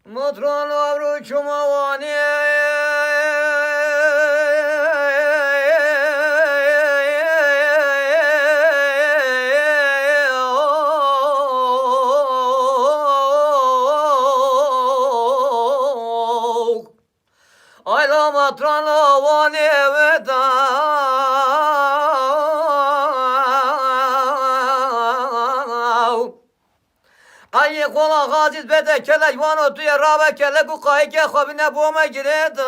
مطران آبرو چموانی ayla matran avani veda Ayı kola gaziz bede kelek vano tuye rabe kelek u kayke xabine boma gireda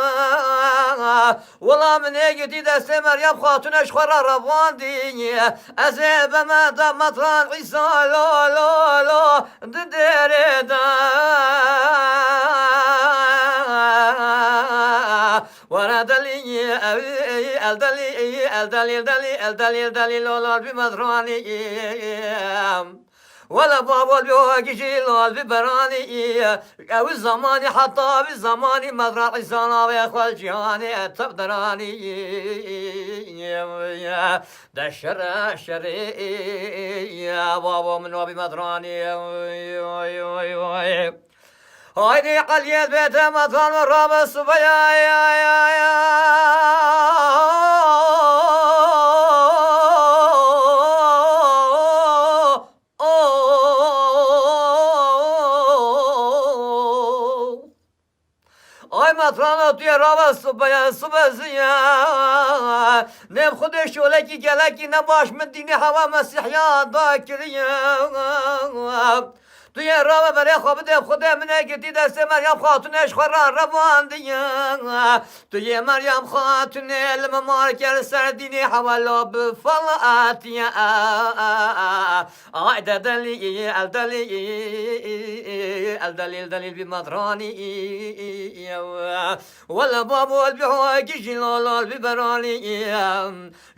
Ula mine gidi de semer hatun eşkara ravan diye Ezebeme da matran İsa la la la dereda ورد لي الدلي لولا بمدراني ولا بابا بيوكي لول ببراني او الزماني حتى بالزماني مدرع سانا ويخوال جهاني تبدراني دشر شري يا بابا من وبي مدراني هايدي قليت بيت مطان الرابع الصبيا يا Ay matranat diye rava subası ya Ne خودش ولکی گلکی نه باش من دینی هوا مسیحیان دا کریم توی راه برای خواب ده خود منه گردی دست مریم خاتونش خوران روان دیم توی مریم خاتون علم مارکر سر دینی حوالا بفلات آی دلی الدلیل بمدرانی ولا بابو البحواكي جلال ببراني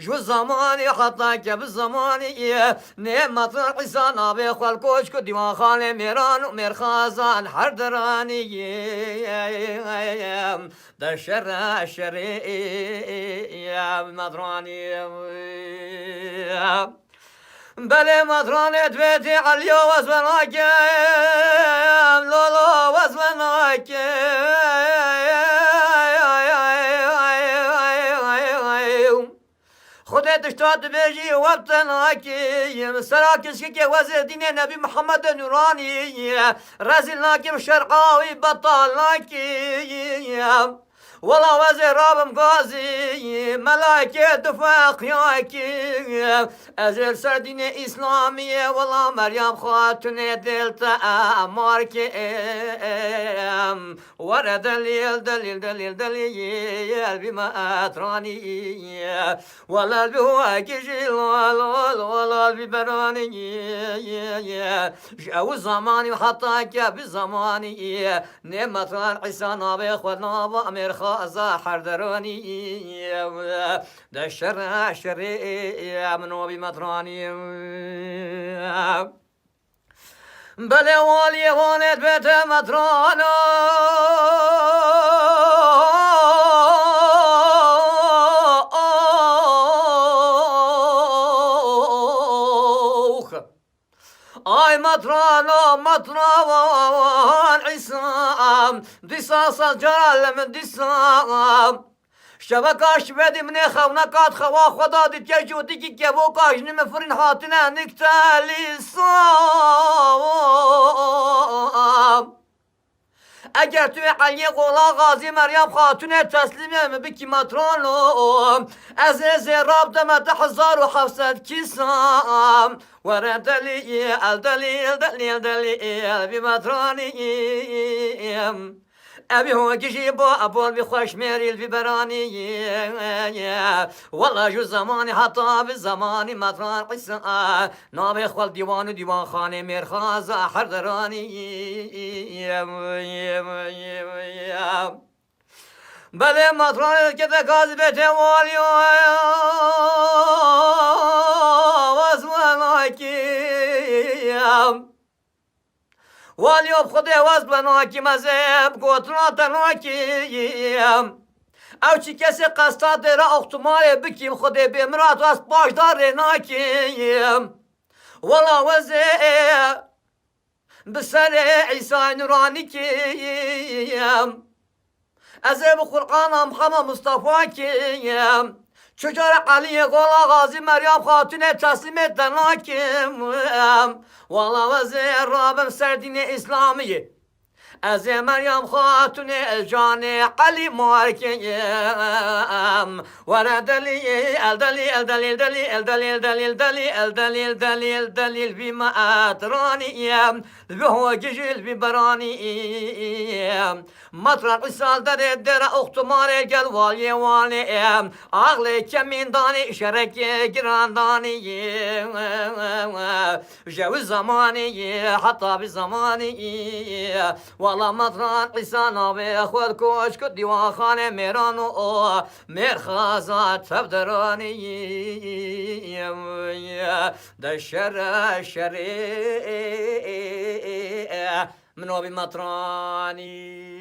شو زماني حطاك بالزماني نعمة الحسان أبي خالكوش كديما خالي ميران وميرخازان حردراني دشر الشري مدراني بله مدراني بيتي عليا وزبناك لولا وزبناك خودت اشتاد بیجی وقتن آکی سراکش که وزیر دین نبی محمد نورانی رزیل ناکی شرقاوی بطال ناکی والله وزیر رابم غازی ملائکه دفاق یاکی ازل سردین اسلامیه والله مریم خاتون دلتا مارکی ورد دلیل بما اترانی والله بهواکی جلال والله ببرانی جو زمانی حتی که بزمانی نعمتان عیسان آبی خودنا با امیر خازا حردرانی دشر شری منو بمطرانی بله والی وانت بیت مطرانا آی مطروان عیسام دیساسا جلال من دیسام شبکاش بدی من خونکات خوا خدا دی تجودی کی که بو کاش نمفرین حاتنا نکتالی سام اگر توی علی قولا غازی مریم خاتون تسلیمه بکی مطرانو از راب دمت 1700 کیسام ورد دلیل بی مطرانیم ابي هو كشي بو ابول بخوش ميريل في براني والله جو زماني حطا بالزماني مطران قصة نابي خول ديوان خاني مير خازا حردراني بله مطران كذا كاذبة والي واسماناكي والیوب خدا واز بناکی مذهب گوتنا تناکیم او چی کسی قصد داره اختمال بکیم خدا بمرات واز باشدار ناکیم والا وزه بسر عیسی نورانی کیم از ابو قرآن محمد مصطفی کیم چجور علی قلا غازی مریم خاتون تسلیم دنا کیم والا وزیر رابم سردین اسلامی از مریم خاتون جان علی مارکیم وردلی الدلیل دلیل دلیل دلیل دلیل دلیل دلیل دلیل دلیل بما اترانیم به گجل ببرانیم مطرق سال در اختمار گل والی وانیم عقل کمین دانی شرک گراندانیم جو زمانی حتی بزمانی والا مطرق لسانا به خود کوش که دیواخانه میران و مرخازات تبدرانی در شر منو بمطرانی